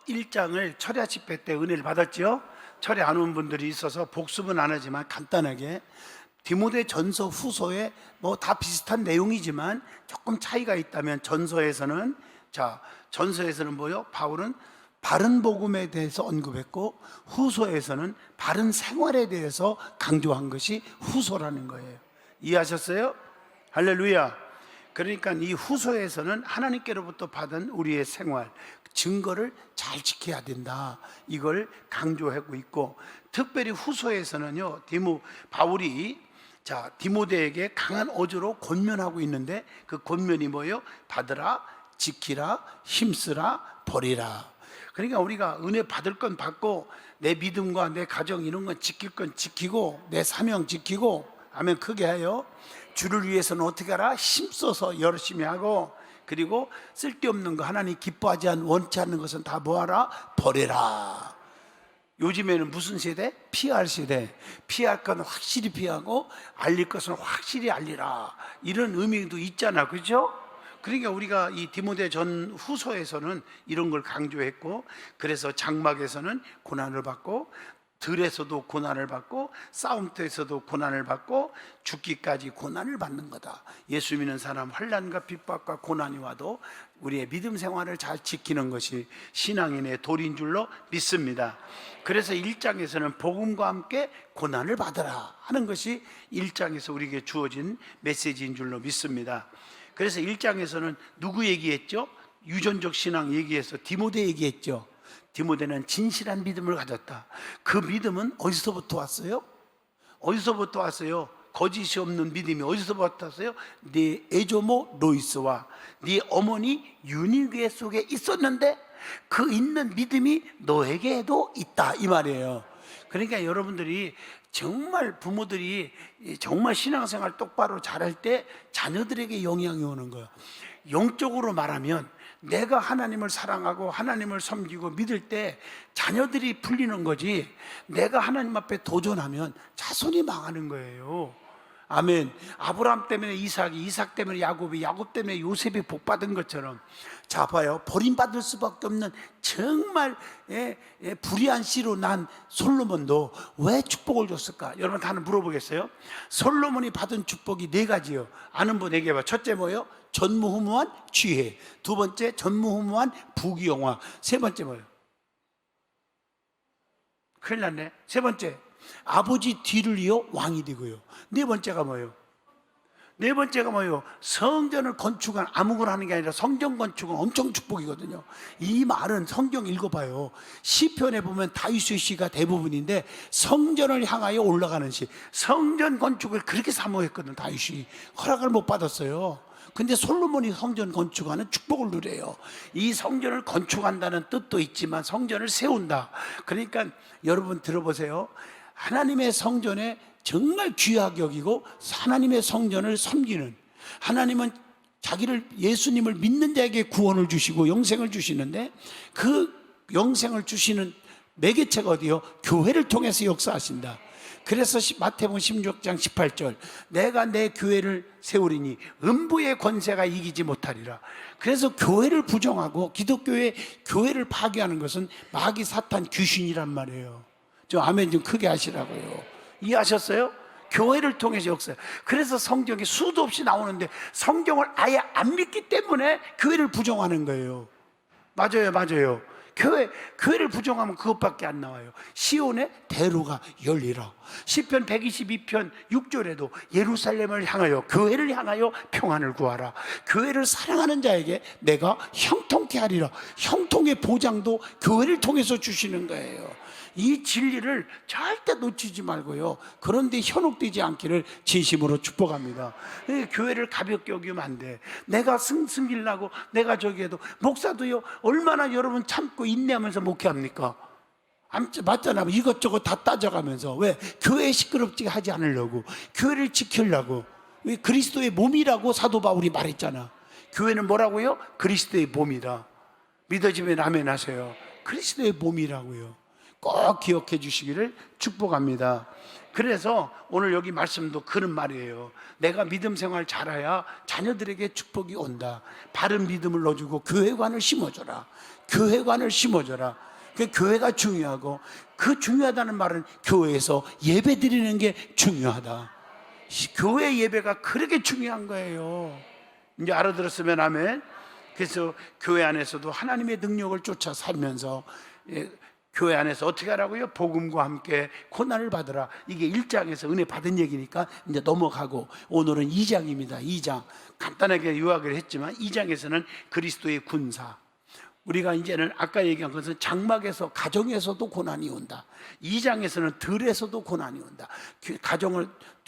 1장을 철야 집회 때 은혜를 받았죠. 철야 안 온 분들이 있어서 복습은 안 하지만 간단하게 디모데 전서 후서에 뭐 다 비슷한 내용이지만 조금 차이가 있다면 전서에서는 뭐요? 바울은 바른 복음에 대해서 언급했고 후서에서는 바른 생활에 대해서 강조한 것이 후서라는 거예요. 이해하셨어요? 할렐루야. 그러니까 이 후서에서는 하나님께로부터 받은 우리의 생활 증거를 잘 지켜야 된다, 이걸 강조하고 있고, 특별히 후서에서는요 바울이 디모데에게 강한 어조로 권면하고 있는데 그 권면이 뭐예요? 받으라, 지키라, 힘쓰라, 버리라. 그러니까 우리가 은혜 받을 건 받고 내 믿음과 내 가정 이런 건 지킬 건 지키고 내 사명 지키고, 아멘, 크게 해요. 주를 위해서는 어떻게 하라? 힘써서 열심히 하고, 그리고 쓸데없는 거, 하나님 기뻐하지 않는, 원치 않는 것은 다 뭐하라? 버려라. 요즘에는 무슨 세대? 피할 세대. 피할 건 확실히 피하고 알릴 것은 확실히 알리라, 이런 의미도 있잖아, 그죠? 그러니까 우리가 이 디모데 전 후서에서는 이런 걸 강조했고, 그래서 장막에서는 고난을 받고, 들에서도 고난을 받고, 싸움터에서도 고난을 받고, 죽기까지 고난을 받는 거다. 예수 믿는 사람 환난과 핍박과 고난이 와도 우리의 믿음 생활을 잘 지키는 것이 신앙인의 도리인 줄로 믿습니다. 그래서 1장에서는 복음과 함께 고난을 받으라 하는 것이 1장에서 우리에게 주어진 메시지인 줄로 믿습니다. 그래서 1장에서는 누구 얘기했죠? 유전적 신앙 얘기해서 디모데 얘기했죠. 디모데는 진실한 믿음을 가졌다. 그 믿음은 어디서부터 왔어요? 어디서부터 왔어요? 거짓이 없는 믿음이 어디서부터 왔어요? 네 에조모 로이스와 네 어머니 유니게 속에 있었는데 그 있는 믿음이 너에게도 있다, 이 말이에요. 그러니까 여러분들이 정말 부모들이 정말 신앙생활 똑바로 잘할 때 자녀들에게 영향이 오는 거예요. 영적으로 말하면 내가 하나님을 사랑하고 하나님을 섬기고 믿을 때 자녀들이 풀리는 거지, 내가 하나님 앞에 도전하면 자손이 망하는 거예요. 아멘. 아브라함 때문에 이삭이, 이삭 때문에 야곱이, 야곱 때문에 요셉이 복받은 것처럼, 자 봐요, 버림받을 수밖에 없는 정말 불의한 씨로 난 솔로몬도 왜 축복을 줬을까? 여러분 다 물어보겠어요? 솔로몬이 받은 축복이 4가지요 아는 분 얘기해봐. 첫째 뭐예요? 전무후무한 지혜. 두 번째 전무후무한 부귀영화. 세 번째 뭐예요? 큰일 났네. 세 번째 아버지 뒤를 이어 왕이 되고요. 네 번째가 뭐예요? 성전을 건축한, 아무거나 하는 게 아니라 성전 건축은 엄청 축복이거든요. 이 말은 성경 읽어봐요. 시편에 보면 다윗의 시가 대부분인데 성전을 향하여 올라가는 시, 성전 건축을 그렇게 사모했거든. 다윗이 허락을 못 받았어요. 근데 솔로몬이 성전 건축하는 축복을 누려요. 이 성전을 건축한다는 뜻도 있지만 성전을 세운다. 그러니까 여러분 들어보세요. 하나님의 성전에 정말 귀하게 여기고 하나님의 성전을 섬기는, 하나님은 예수님을 믿는 자에게 구원을 주시고 영생을 주시는데 그 영생을 주시는 매개체가 어디요? 교회를 통해서 역사하신다. 그래서 마태복음 16장 18절, 내가 내 교회를 세우리니 음부의 권세가 이기지 못하리라. 그래서 교회를 부정하고 기독교의 교회를 파괴하는 것은 마귀, 사탄, 귀신이란 말이에요. 좀 아멘 좀 크게 하시라고요. 이해하셨어요? 교회를 통해서 역사. 그래서 성경이 수도 없이 나오는데 성경을 아예 안 믿기 때문에 교회를 부정하는 거예요. 맞아요. 교회를 부정하면 그것밖에 안 나와요. 시온의 대로가 열리라. 시편 122편 6절에도 예루살렘을 향하여, 교회를 향하여 평안을 구하라. 교회를 사랑하는 자에게 내가 형통케 하리라. 형통의 보장도 교회를 통해서 주시는 거예요. 이 진리를 절대 놓치지 말고요, 그런데 현혹되지 않기를 진심으로 축복합니다. 교회를 가볍게 여기면 안 돼. 내가 승길라고 내가 저기 해도, 목사도요 얼마나 여러분 참고 인내하면서 목회합니까? 맞잖아. 이것저것 다 따져가면서. 왜? 교회 시끄럽지 하지 않으려고, 교회를 지키려고. 왜? 그리스도의 몸이라고 사도 바울이 말했잖아. 교회는 뭐라고요? 그리스도의 몸이다. 믿어지면 아멘 하세요. 그리스도의 몸이라고요. 꼭 기억해 주시기를 축복합니다. 그래서 오늘 여기 말씀도 그런 말이에요. 내가 믿음 생활 잘해야 자녀들에게 축복이 온다. 바른 믿음을 넣어주고 교회관을 심어줘라. 교회관을 심어줘라. 그 교회가 중요하고, 그 중요하다는 말은 교회에서 예배 드리는 게 중요하다. 교회 예배가 그렇게 중요한 거예요. 이제 알아들었으면 아멘. 그래서 교회 안에서도 하나님의 능력을 쫓아 살면서 교회 안에서 어떻게 하라고요? 복음과 함께 고난을 받으라. 이게 1장에서 은혜 받은 얘기니까 이제 넘어가고, 오늘은 2장입니다. 2장 간단하게 요약을 했지만 2장에서는 그리스도의 군사, 우리가 이제는 아까 얘기한 것은 장막에서, 가정에서도 고난이 온다. 2장에서는 들에서도 고난이 온다.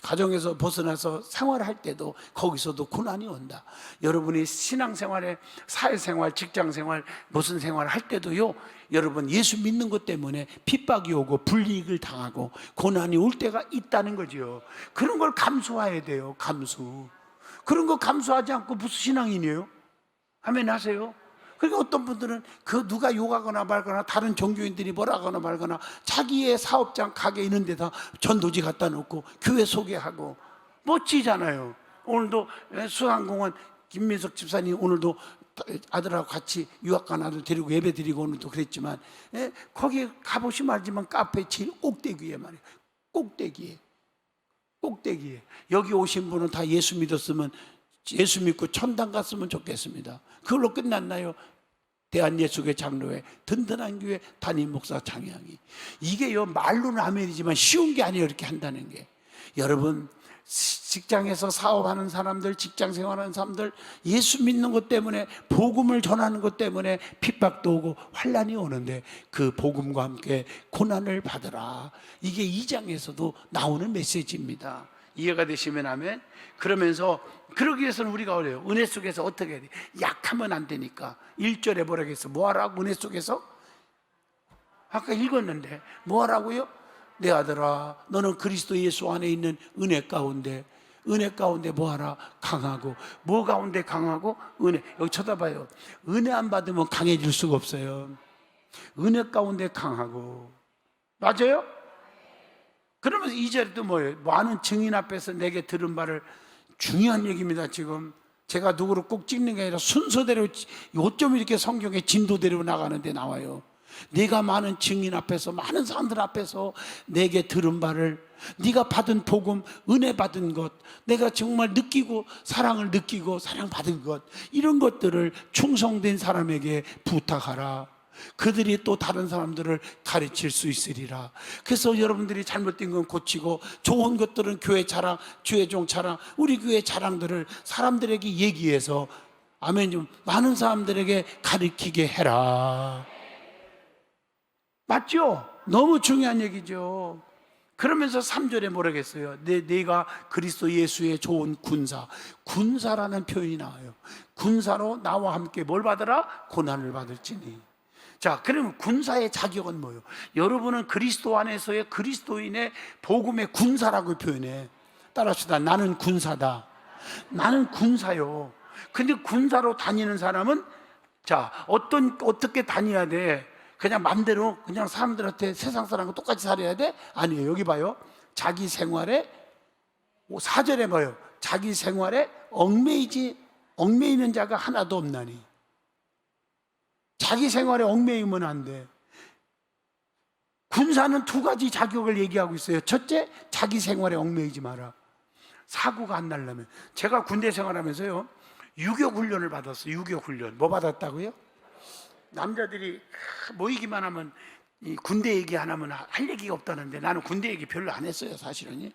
가정에서 벗어나서 생활할 때도 거기서도 고난이 온다. 여러분이 신앙생활에, 사회생활, 직장생활, 무슨 생활 할 때도요, 여러분 예수 믿는 것 때문에 핍박이 오고 불이익을 당하고 고난이 올 때가 있다는 거죠. 그런 걸 감수해야 돼요. 감수. 그런 거 감수하지 않고 무슨 신앙인이에요? 아멘 하세요. 그러니까 어떤 분들은 그 누가 욕하거나 말거나, 다른 종교인들이 뭐라 하거나 말거나, 자기의 사업장 가게 있는 데다 전도지 갖다 놓고 교회 소개하고, 멋지잖아요. 오늘도 수상공원 김민석 집사님 오늘도 아들하고 같이 유학 간 아들 데리고 예배 드리고 오늘도 그랬지만, 거기 가보시면 알지만 카페 제일 꼭대기에 말이에요. 꼭대기에 여기 오신 분은 다 예수 믿었으면, 예수 믿고 천당 갔으면 좋겠습니다. 그걸로 끝났나요? 대한예수교회 장로회 든든한 교회 담임 목사 장양이. 이게요, 말로는 아멘이지만 쉬운 게 아니에요. 이렇게 한다는 게. 여러분, 직장에서 사업하는 사람들, 직장 생활하는 사람들, 예수 믿는 것 때문에, 복음을 전하는 것 때문에 핍박도 오고 환난이 오는데 그 복음과 함께 고난을 받으라. 이게 2장에서도 나오는 메시지입니다. 이해가 되시면 아멘. 그러면서 그러기 위해서는 우리가 어려요. 은혜 속에서 어떻게 해야 돼? 약하면 안 되니까 1절에 뭐라고 했어? 뭐하라고? 은혜 속에서? 아까 읽었는데 뭐하라고요? 내 아들아, 너는 그리스도 예수 안에 있는 은혜 가운데 뭐하라? 강하고. 뭐 가운데 강하고? 은혜. 여기 쳐다봐요. 은혜 안 받으면 강해질 수가 없어요. 은혜 가운데 강하고. 맞아요? 그러면서 2절에도 뭐예요? 많은 증인 앞에서 내게 들은 바를, 중요한 얘기입니다. 지금 제가 누구를 꼭 찍는 게 아니라 순서대로, 요점 이렇게 성경에 진도대로 나가는데 나와요. 네가 많은 증인 앞에서, 많은 사람들 앞에서 내게 들은 바를, 네가 받은 복음, 은혜 받은 것, 내가 정말 느끼고 사랑을 느끼고 사랑받은 것, 이런 것들을 충성된 사람에게 부탁하라. 그들이 또 다른 사람들을 가르칠 수 있으리라. 그래서 여러분들이 잘못된 건 고치고, 좋은 것들은 교회 자랑, 주의종 자랑, 우리 교회 자랑들을 사람들에게 얘기해서, 아멘, 좀 많은 사람들에게 가르치게 해라. 맞죠? 너무 중요한 얘기죠. 그러면서 3절에 뭐라고 했어요? 내가 그리스도 예수의 좋은 군사. 군사라는 표현이 나와요. 군사로 나와 함께 뭘 받으라? 고난을 받을지니. 자, 그러면 군사의 자격은 뭐예요? 여러분은 그리스도 안에서의 그리스도인의 복음의 군사라고 표현해. 따라합시다. 나는 군사다. 나는 군사요. 근데 군사로 다니는 사람은, 자, 어떻게 다녀야 돼? 그냥 맘대로 그냥 사람들한테 세상 사람과 똑같이 살아야 돼? 아니에요. 여기 봐요. 자기 생활에, 4절에 봐요. 자기 생활에 얽매이는 자가 하나도 없나니. 자기 생활에 얽매이면 안 돼. 군사는 2가지 자격을 얘기하고 있어요. 첫째, 자기 생활에 얽매이지 마라. 사고가 안 나려면. 제가 군대 생활하면서요, 유격 훈련을 받았어요. 유격 훈련. 뭐 받았다고요? 남자들이 모이기만 하면 이 군대 얘기 안 하면 할 얘기가 없다는데, 나는 군대 얘기 별로 안 했어요, 사실은.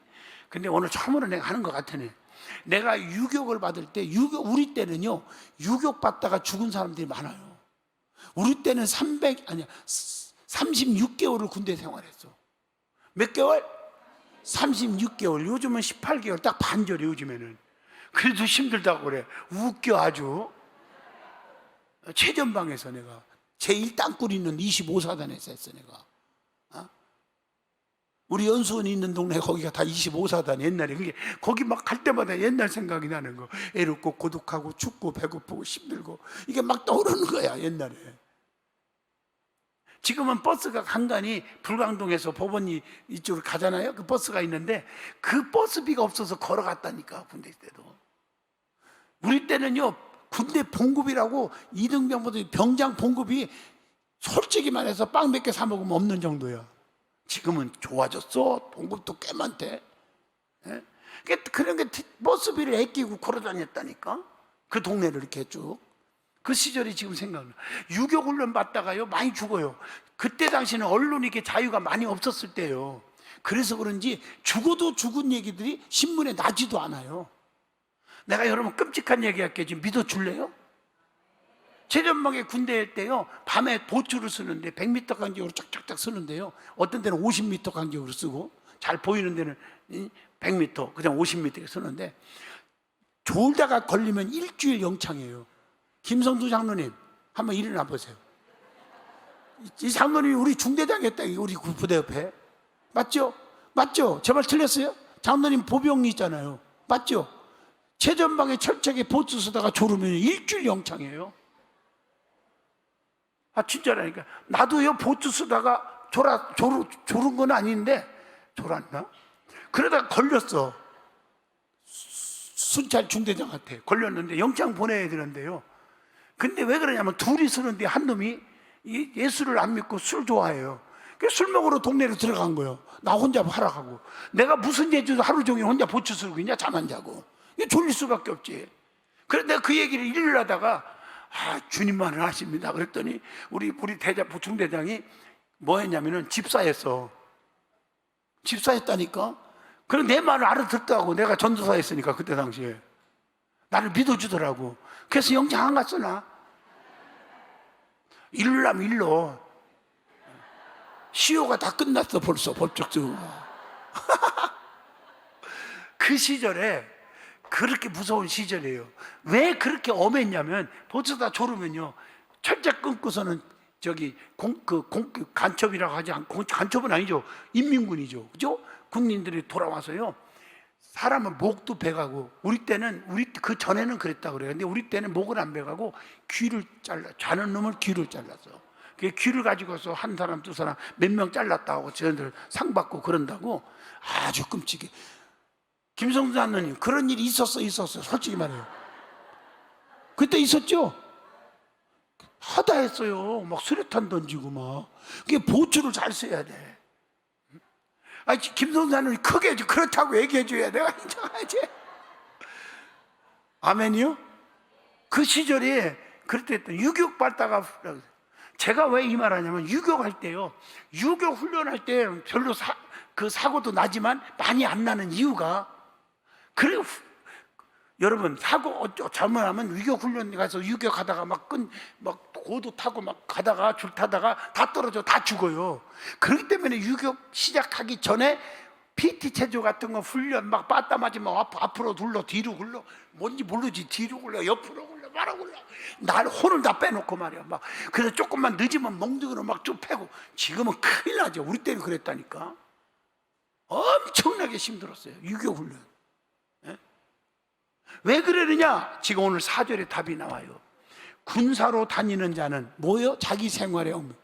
근데 오늘 처음으로 내가 하는 것 같으네. 내가 유격을 받을 때, 우리 때는요, 유격 받다가 죽은 사람들이 많아요. 우리 때는 36개월을 군대 생활했어. 몇 개월? 36개월. 요즘은 18개월. 딱 반절이 요즘에는. 그래도 힘들다고 그래. 웃겨 아주. 최전방에서 내가 제1 땅굴 있는 25사단에서 했어 내가. 우리 연수원이 있는 동네 거기가 다 25사단 옛날에. 그게 거기 막 갈 때마다 옛날 생각이 나는 거. 애롭고 고독하고 춥고 배고프고 힘들고 이게 막 떠오르는 거야 옛날에. 지금은 버스가 간간히 불광동에서 법원이 이쪽으로 가잖아요. 그 버스가 있는데 그 버스비가 없어서 걸어갔다니까, 군대 때도. 우리 때는요, 군대 봉급이라고 이등병보다 병장 봉급이 솔직히 말해서 빵 몇 개 사 먹으면 없는 정도야. 지금은 좋아졌어. 봉급도 꽤 많대. 예? 그런 게 버스비를 아끼고 걸어다녔다니까. 그 동네를 이렇게 쭉. 그 시절이 지금 생각나. 유교 훈련 받다가요 많이 죽어요. 그때 당시는 언론이 이렇게 자유가 많이 없었을 때요. 그래서 그런지 죽어도 죽은 얘기들이 신문에 나지도 않아요. 내가 여러분 끔찍한 얘기 할게요. 지금 믿어줄래요? 최전방에 군대 때요 밤에 보초를 쓰는데 100m 간격으로 쫙쫙쫙 쓰는데요, 어떤 데는 50m 간격으로 쓰고 잘 보이는 데는 100m, 그냥 50m 쓰는데 졸다가 걸리면 일주일 영창이에요. 김성두 장로님 한번 일어나 보세요. 이 장로님이 우리 중대장 했다, 우리 부대 옆에. 맞죠? 맞죠? 제 말 틀렸어요? 장로님 보병이 있잖아요. 맞죠? 최전방에 철책에 보트 쓰다가 졸으면 일주일 영창이에요. 아 진짜라니까. 나도요 보트 쓰다가 졸은 건 아닌데 졸았나? 그러다가 걸렸어. 순찰 중대장한테 걸렸는데 영창 보내야 되는데요. 근데 왜 그러냐면 둘이 쓰는데 한 놈이 예수를 안 믿고 술 좋아해요. 그래서 술 먹으러 동네로 들어간 거예요. 나 혼자 활약하고. 내가 무슨 예주도 하루 종일 혼자 보초 쓰고 있냐, 잠 안 자고. 졸릴 수밖에 없지. 그래서 내가 그 얘기를 일을 하다가 주님만을 아십니다 그랬더니 우리 중대장이 뭐 했냐면은 집사했어. 집사했다니까. 그럼 내 말을 알아듣더라고. 내가 전도사 했으니까 그때 당시에 나를 믿어주더라고. 그래서 영장 안 갔어. 나 일로라면 일로. 시효가 다 끝났어 벌써, 법적으로. 그 시절에 그렇게 무서운 시절이에요. 왜 그렇게 엄했냐면 보트다 졸으면요 철책 끊고서는 저기 간첩이라고 하지 않고, 간첩은 아니죠, 인민군이죠, 그죠? 군인들이 돌아와서요 사람은 목도 베가고, 우리 그 전에는 그랬다고 그래요. 근데 우리 때는 목을 안 베가고 귀를 자는 놈을 귀를 잘랐어. 그 귀를 가지고서 한 사람 두 사람 몇 명 잘랐다고 저희들 상 받고 그런다고. 아주 끔찍해. 김성수 장로님 그런 일이 있었어요. 솔직히 말해요. 그때 있었죠? 하다 했어요. 막 수류탄 던지고 막. 그게 보초를 잘 써야 돼. 김성수 장로님 크게 그렇다고 얘기해 줘야 내가 인정하지. 아멘이요? 그 시절에 그럴 때 유교 받다가, 제가 왜 이 말 하냐면 유교할 때요, 유교 훈련할 때 별로 그 사고도 나지만 많이 안 나는 이유가, 그래요. 여러분 사고 잘못하면 유교 훈련 가서 유교 가다가 막 고도 타고 막 가다가 줄 타다가 다 떨어져 다 죽어요. 그렇기 때문에 유교 시작하기 전에 PT 체조 같은 거 훈련 막 빠따 맞으면 앞으로 굴러 뒤로 굴러 뭔지 모르지, 뒤로 굴러 옆으로 굴러 말아 굴러, 날 혼을 다 빼놓고 말이야 막. 그래서 조금만 늦으면 멍둥이로 막 쭉 패고. 지금은 큰일 나죠. 우리 때는 그랬다니까. 엄청나게 힘들었어요 유교 훈련. 왜 그러느냐? 지금 오늘 4절에 답이 나와요. 군사로 다니는 자는 뭐예요? 자기 생활에 엉망.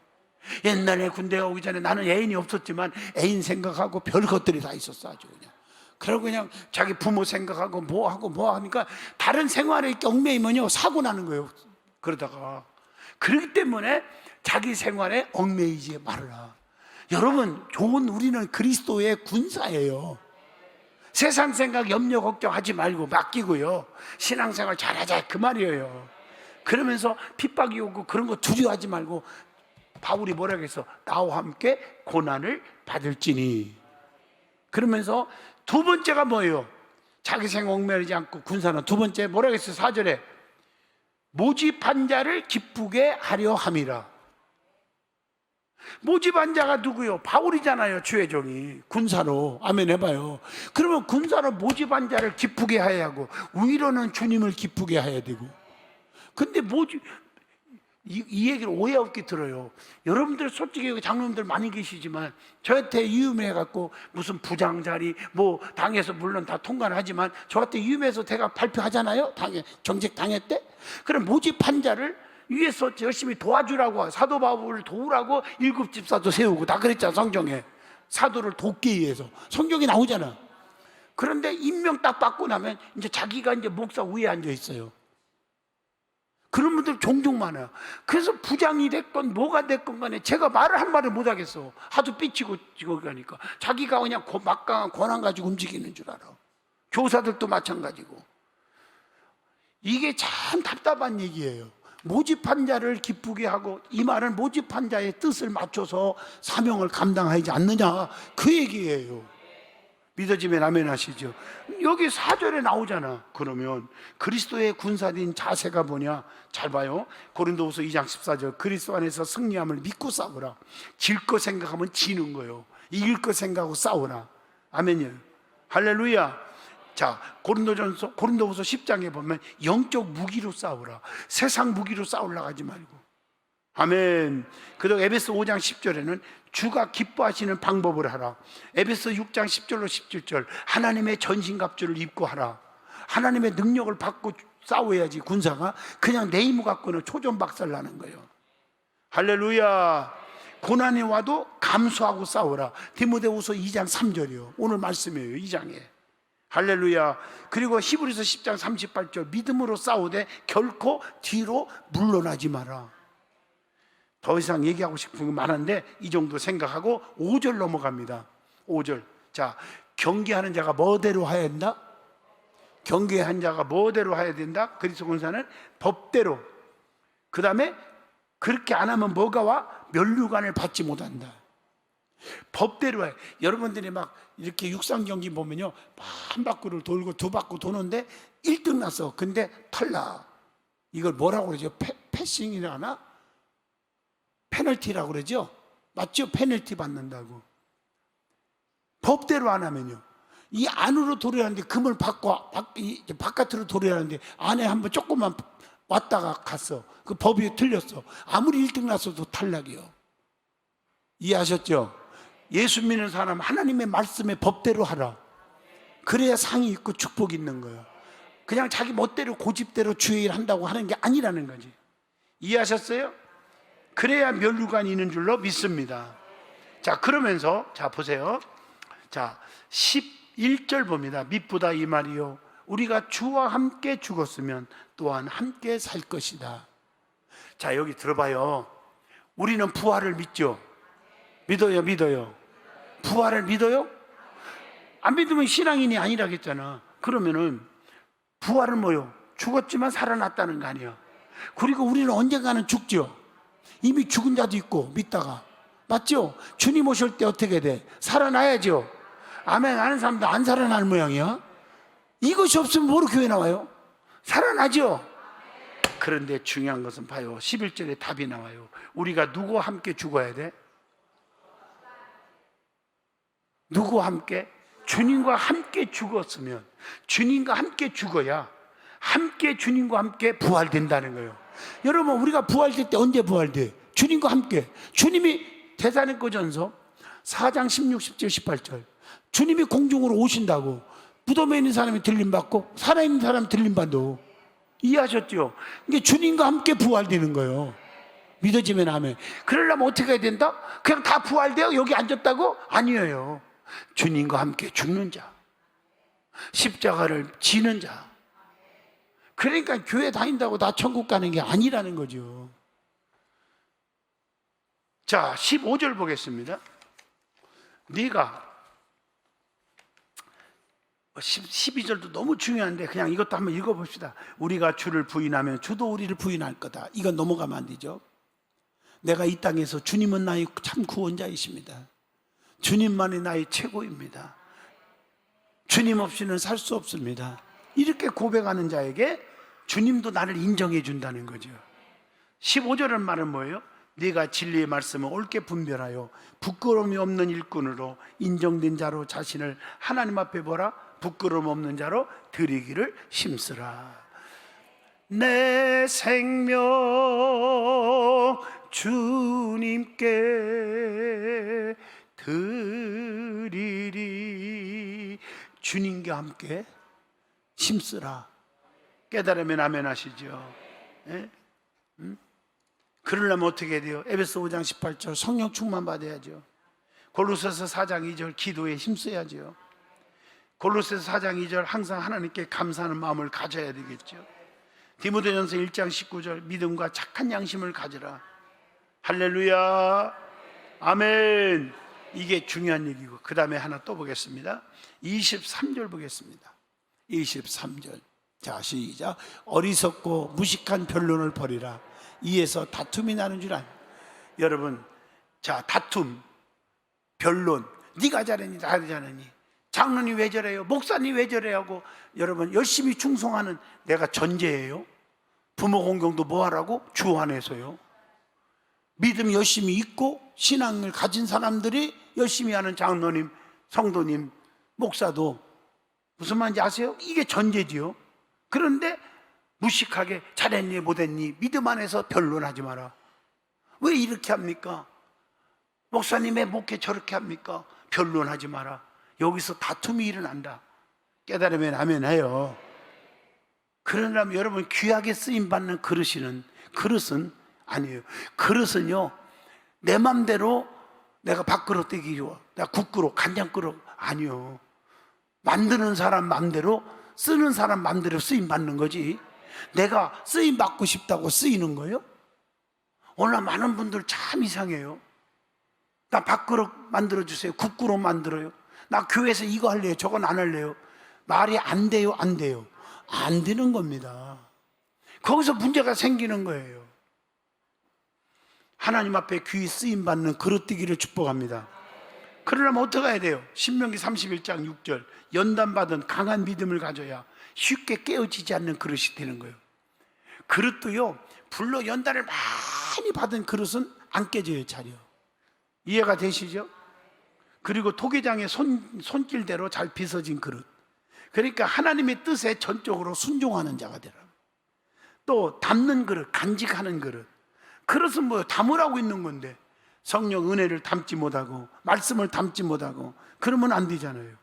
옛날에 군대 오기 전에 나는 애인이 없었지만 애인 생각하고 별 것들이 다 있었어. 아주 그냥. 그러고 그냥 자기 부모 생각하고 뭐 하니까 다른 생활에 얽매이면요 사고 나는 거예요. 그러다가. 그렇기 때문에 자기 생활에 얽매이지 말라. 여러분, 우리는 그리스도의 군사예요. 세상 생각 염려 걱정하지 말고 맡기고요 신앙생활 잘하자 그 말이에요. 그러면서 핍박이 오고 그런 거 두려워하지 말고, 바울이 뭐라고 했어? 나와 함께 고난을 받을지니. 그러면서 두 번째가 뭐예요? 자기 생각 얽매이지 않고 군사는 두 번째 뭐라고 했어요? 4절에 모집한 자를 기쁘게 하려 함이라. 모집한 자가 누구요? 바울이잖아요. 주의 종이 군사로. 아멘 해봐요. 그러면 군사로 모집한 자를 기쁘게 해야 하고, 위로는 주님을 기쁘게 해야 되고. 근데 이 얘기를 오해 없게 들어요. 여러분들 솔직히 장로님들 많이 계시지만 저한테 유임해갖고 무슨 부장 자리 뭐 당에서 물론 다 통과는 하지만 저한테 유임해서 제가 발표하잖아요. 정책 당회 때. 그럼 모집한 자를 위에서 열심히 도와주라고, 사도 바울을 도우라고 7 집사도 세우고 다 그랬잖아. 성경에 사도를 돕기 위해서 성경에 나오잖아. 그런데 임명 딱 받고 나면 이제 자기가 이제 목사 위에 앉아 있어요. 그런 분들 종종 많아요. 그래서 부장이 됐건 뭐가 됐건 간에 제가 말을 한 말을 못 하겠어. 하도 삐치고 지고 가니까 자기가 그냥 막강한 권한 가지고 움직이는 줄 알아. 교사들도 마찬가지고. 이게 참 답답한 얘기예요. 모집한 자를 기쁘게 하고, 이 말은 모집한 자의 뜻을 맞춰서 사명을 감당하지 않느냐, 그 얘기예요. 믿어지면 아멘 하시죠. 여기 4절에 나오잖아. 그러면 그리스도의 군사된 자세가 뭐냐? 잘 봐요. 고린도후서 2장 14절. 그리스도 안에서 승리함을 믿고 싸우라. 질 거 생각하면 지는 거예요. 이길 거 생각하고 싸우라. 아멘이요. 할렐루야. 자, 고린도후서 10장에 보면 영적 무기로 싸우라. 세상 무기로 싸우려고 하지 말고. 아멘. 그리고 에베소 5장 10절에는 주가 기뻐하시는 방법을 하라. 에베소 6장 10절로 17절 하나님의 전신갑주를 입고 하라. 하나님의 능력을 받고 싸워야지. 군사가 그냥 내 힘을 갖고는 초전박살 나는 거예요. 할렐루야. 고난이 와도 감수하고 싸우라. 디모데후서 2장 3절이요. 오늘 말씀이에요. 2장에. 할렐루야. 그리고 히브리서 10장 38절 믿음으로 싸우되 결코 뒤로 물러나지 마라. 더 이상 얘기하고 싶은 거 많은데 이 정도 생각하고 5절 넘어갑니다. 5절. 자, 경계하는 자가 뭐대로 해야 된다? 경계한 자가 뭐대로 해야 된다? 그리스도 군사는 법대로. 그 다음에 그렇게 안 하면 뭐가 와? 면류관을 받지 못한다. 법대로 해. 여러분들이 막 이렇게 육상 경기 보면요, 한 바퀴를 돌고 2바퀴 도는데 1등 났어. 근데 탈락. 이걸 뭐라고 그러죠? 패싱이라 하나? 페널티라고 그러죠? 맞죠? 페널티 받는다고. 법대로 안 하면요, 이 안으로 돌아야 하는데 금을 바깥으로 돌아야 하는데 안에 한번 조금만 왔다가 갔어. 그 법이 틀렸어. 아무리 1등 났어도 탈락이요. 이해하셨죠? 예수 믿는 사람 하나님의 말씀의 법대로 하라. 그래야 상이 있고 축복이 있는 거예요. 그냥 자기 멋대로 고집대로 주의 일 한다고 하는 게 아니라는 거지. 이해하셨어요? 그래야 면류관이 있는 줄로 믿습니다. 자, 그러면서 자 보세요. 자, 11절 봅니다. mit보다 이 말이요, 우리가 주와 함께 죽었으면 또한 함께 살 것이다. 자, 여기 들어봐요. 우리는 부활을 믿죠? 믿어요? 믿어요? 부활을 믿어요? 안 믿으면 신앙인이 아니라겠잖아. 그러면은 부활은 뭐요? 죽었지만 살아났다는 거 아니야. 그리고 우리는 언젠가는 죽죠. 이미 죽은 자도 있고 믿다가, 맞죠? 주님 오실 때 어떻게 돼? 살아나야죠. 아멘 하는 사람도 안 살아나는 모양이야. 이것이 없으면 뭐로 교회 나와요? 살아나죠. 그런데 중요한 것은 봐요. 11절에 답이 나와요. 우리가 누구와 함께 죽어야 돼? 누구와 함께? 주님과 함께 죽었으면, 주님과 함께 죽어야 함께 주님과 함께 부활된다는 거예요. 여러분, 우리가 부활될 때 언제 부활돼? 주님과 함께. 주님이 데살로니가전서 4장 16, 17, 18절 주님이 공중으로 오신다고. 무덤에 있는 사람이 들림받고 살아있는 사람이 들림받고. 이해하셨죠? 이게 주님과 함께 부활되는 거예요. 믿어지면 아멘. 그러려면 어떻게 해야 된다? 그냥 다 부활돼요? 여기 앉았다고? 아니에요. 주님과 함께 죽는 자, 십자가를 지는 자. 그러니까 교회 다닌다고 다 천국 가는 게 아니라는 거죠. 자, 15절 보겠습니다. 네가 12절도 너무 중요한데 그냥 이것도 한번 읽어봅시다. 우리가 주를 부인하면 주도 우리를 부인할 거다. 이건 넘어가면 안 되죠. 내가 이 땅에서 주님은 나의 참 구원자이십니다. 주님만이 나의 최고입니다. 주님 없이는 살 수 없습니다. 이렇게 고백하는 자에게 주님도 나를 인정해 준다는 거죠. 15절의 말은 뭐예요? 네가 진리의 말씀을 옳게 분별하여 부끄러움이 없는 일꾼으로 인정된 자로 자신을 하나님 앞에 보라. 부끄러움 없는 자로 드리기를 힘쓰라. 내 생명 주님께 드리리. 주님과 함께 힘쓰라. 깨달으면 아멘 하시죠. 예? 그러려면 어떻게 해야 돼요? 에베소 5장 18절 성령 충만 받아야죠. 골로새서 4장 2절 기도에 힘써야죠. 골로새서 4장 2절 항상 하나님께 감사하는 마음을 가져야 되겠죠. 디모데전서 1장 19절 믿음과 착한 양심을 가지라. 할렐루야, 아멘. 이게 중요한 얘기고, 그 다음에 하나 또 보겠습니다. 23절 보겠습니다. 23절. 자, 시작. 어리석고 무식한 변론을 버리라. 이에서 다툼이 나는 줄 아니. 여러분, 자, 다툼, 변론, 네가 잘했니 나 잘했니, 장로님 왜 저래요, 목사님 왜 저래 하고 여러분 열심히 충성하는 내가 전제예요. 부모 공경도 뭐 하라고? 주 안에서요. 믿음 열심히 있고 신앙을 가진 사람들이 열심히 하는 장로님, 성도님, 목사도 무슨 말인지 아세요? 이게 전제지요. 그런데 무식하게 잘했니 못했니 믿음 안에서 변론하지 마라. 왜 이렇게 합니까? 목사님의 목회 저렇게 합니까? 변론하지 마라. 여기서 다툼이 일어난다. 깨달으면 아멘 해요. 그러려면 여러분 귀하게 쓰임받는 그릇은 아니에요. 그릇은요, 내 맘대로 내가 밥그릇 되기 좋아, 내가 국그릇, 간장그릇 아니요. 만드는 사람 맘대로, 쓰는 사람 맘대로 쓰임받는 거지, 내가 쓰임받고 싶다고 쓰이는 거예요? 오늘 많은 분들 참 이상해요. 나 밥그릇 만들어주세요, 국그릇 만들어요, 나 교회에서 이거 할래요, 저건 안 할래요. 말이 안 돼요, 안 돼요. 안 되는 겁니다. 거기서 문제가 생기는 거예요. 하나님 앞에 귀히 쓰임받는 그릇 되기를 축복합니다. 그러려면 어떻게 해야 돼요? 신명기 31장 6절 연단받은 강한 믿음을 가져야 쉽게 깨어지지 않는 그릇이 되는 거예요. 그릇도요, 불로 연단을 많이 받은 그릇은 안 깨져요, 잘요. 이해가 되시죠? 그리고 토기장의 손길대로 잘 빚어진 그릇, 그러니까 하나님의 뜻에 전적으로 순종하는 자가 되라. 또 담는 그릇, 간직하는 그릇. 그릇은 뭐예요? 담으라고 있는 건데 성령 은혜를 담지 못하고 말씀을 담지 못하고 그러면 안 되잖아요.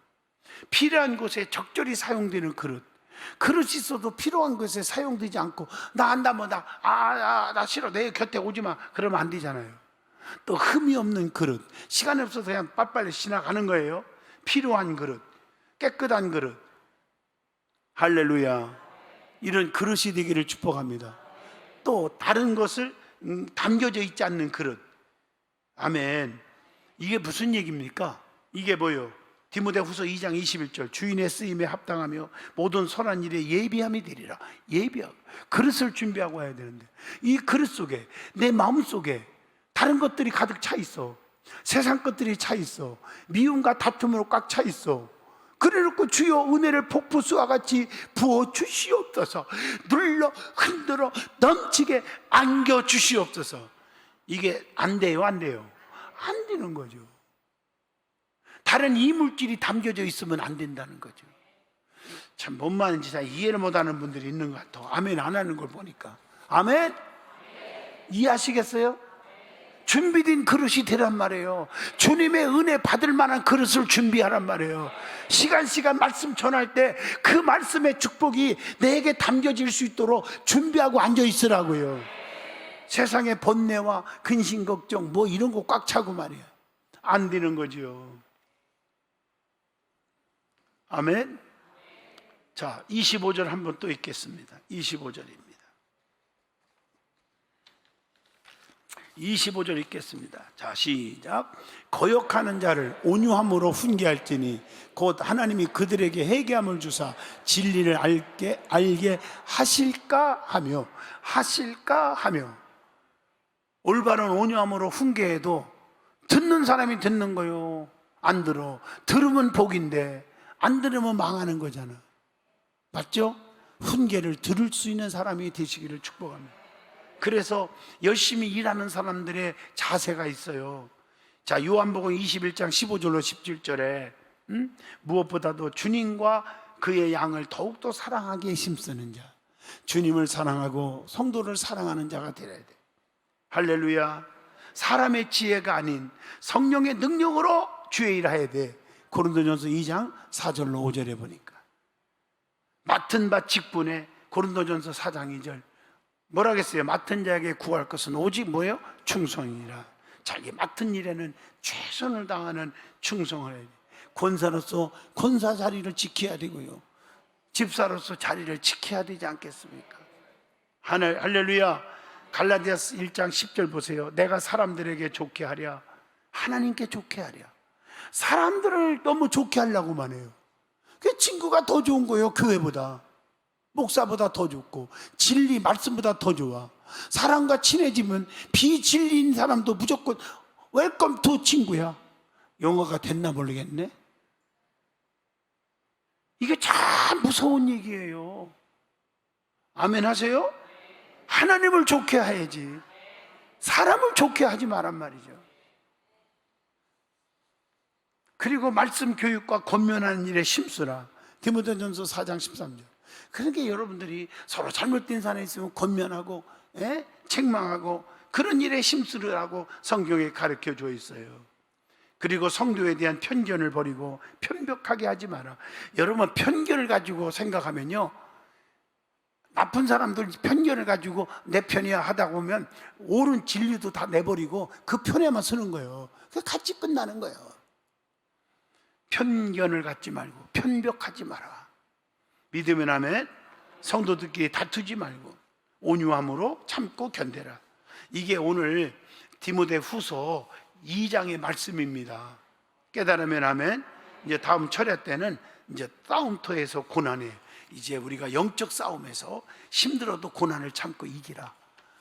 필요한 곳에 적절히 사용되는 그릇. 그릇이 있어도 필요한 곳에 사용되지 않고 나 한다면 나 싫어, 내 곁에 오지 마, 그러면 안 되잖아요. 또 흠이 없는 그릇, 시간이 없어서 그냥 빨리빨리 지나가는 거예요. 필요한 그릇, 깨끗한 그릇. 할렐루야. 이런 그릇이 되기를 축복합니다. 또 다른 것을 담겨져 있지 않는 그릇. 아멘. 이게 무슨 얘기입니까? 이게 뭐요? 디모데후서 2장 21절 주인의 쓰임에 합당하며 모든 선한 일에 예비함이 되리라. 예비하고 그릇을 준비하고 와야 되는데 이 그릇 속에 내 마음 속에 다른 것들이 가득 차 있어. 세상 것들이 차 있어. 미움과 다툼으로 꽉 차 있어. 그래놓고 주여 은혜를 폭포수와 같이 부어 주시옵소서, 눌러 흔들어 넘치게 안겨 주시옵소서. 이게 안 돼요, 안 돼요? 안 되는 거죠. 다른 이물질이 담겨져 있으면 안 된다는 거죠. 참 뭔 말인지 잘 이해를 못하는 분들이 있는 것 같아. 아멘 안 하는 걸 보니까. 아멘? 이해하시겠어요? 준비된 그릇이 되란 말이에요. 주님의 은혜 받을 만한 그릇을 준비하란 말이에요. 시간 말씀 전할 때 그 말씀의 축복이 내게 담겨질 수 있도록 준비하고 앉아 있으라고요. 세상의 번뇌와 근심 걱정 뭐 이런 거 꽉 차고 말이에요. 안 되는 거죠. 아멘. 자, 25절 한번 또 읽겠습니다. 25절입니다. 25절 읽겠습니다. 자, 시작. 거역하는 자를 온유함으로 훈계할지니 곧 하나님이 그들에게 회개함을 주사 진리를 알게 하실까 하며 올바른 온유함으로 훈계해도 듣는 사람이 듣는 거요, 안 들어. 들으면 복인데 안 들으면 망하는 거잖아. 맞죠? 훈계를 들을 수 있는 사람이 되시기를 축복합니다. 그래서 열심히 일하는 사람들의 자세가 있어요. 자, 요한복음 21장 15절로 17절에 무엇보다도 주님과 그의 양을 더욱더 사랑하기에 힘쓰는 자, 주님을 사랑하고 성도를 사랑하는 자가 되어야 돼. 할렐루야. 사람의 지혜가 아닌 성령의 능력으로 주의 일을 해야 돼. 고린도전서 2장 4절로 5절에 보니까 맡은 바 직분에 고린도전서 4장 2절 뭐라 그랬어요? 맡은 자에게 구할 것은 오직 뭐예요? 충성이라. 자기 맡은 일에는 최선을 다하는 충성을 해야 돼. 권사로서 권사 자리를 지켜야 되고요, 집사로서 자리를 지켜야 되지 않겠습니까? 할렐루야. 갈라디아서 1장 10절 보세요. 내가 사람들에게 좋게 하랴, 하나님께 좋게 하랴. 사람들을 너무 좋게 하려고만 해요. 그 친구가 더 좋은 거예요. 교회보다, 목사보다 더 좋고, 진리 말씀보다 더 좋아. 사람과 친해지면 비진리인 사람도 무조건 웰컴 투 친구야. 영어가 됐나 모르겠네. 이게 참 무서운 얘기예요. 아멘 하세요? 하나님을 좋게 해야지 사람을 좋게 하지 말란 말이죠. 그리고 말씀 교육과 권면하는 일에 힘쓰라. 디모데전서 4장 13절. 그러니까 여러분들이 서로 잘못된 사람이 있으면 권면하고, 책망하고, 그런 일에 힘쓰라고 성경에 가르쳐 줘 있어요. 그리고 성도에 대한 편견을 버리고 편벽하게 하지 마라. 여러분, 편견을 가지고 생각하면요, 나쁜 사람들 편견을 가지고 내 편이야 하다 보면 옳은 진리도 다 내버리고 그 편에만 서는 거예요. 그게 같이 끝나는 거예요. 편견을 갖지 말고 편벽하지 마라. 믿으면 아멘. 성도들끼리 다투지 말고 온유함으로 참고 견뎌라. 이게 오늘 디모데 후서 2장의 말씀입니다. 깨달으면 아멘. 이제 다음 철야 때는 이제 싸움터에서 고난에, 이제 우리가 영적 싸움에서 힘들어도 고난을 참고 이기라.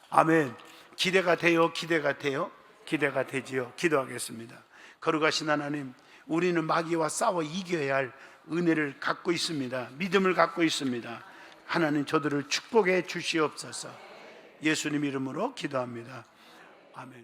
아멘. 기대가 돼요? 기대가 돼요? 기대가 되지요. 기도하겠습니다. 거룩하신 하나님, 우리는 마귀와 싸워 이겨야 할 은혜를 갖고 있습니다. 믿음을 갖고 있습니다. 하나님, 저들을 축복해 주시옵소서. 예수님 이름으로 기도합니다. 아멘.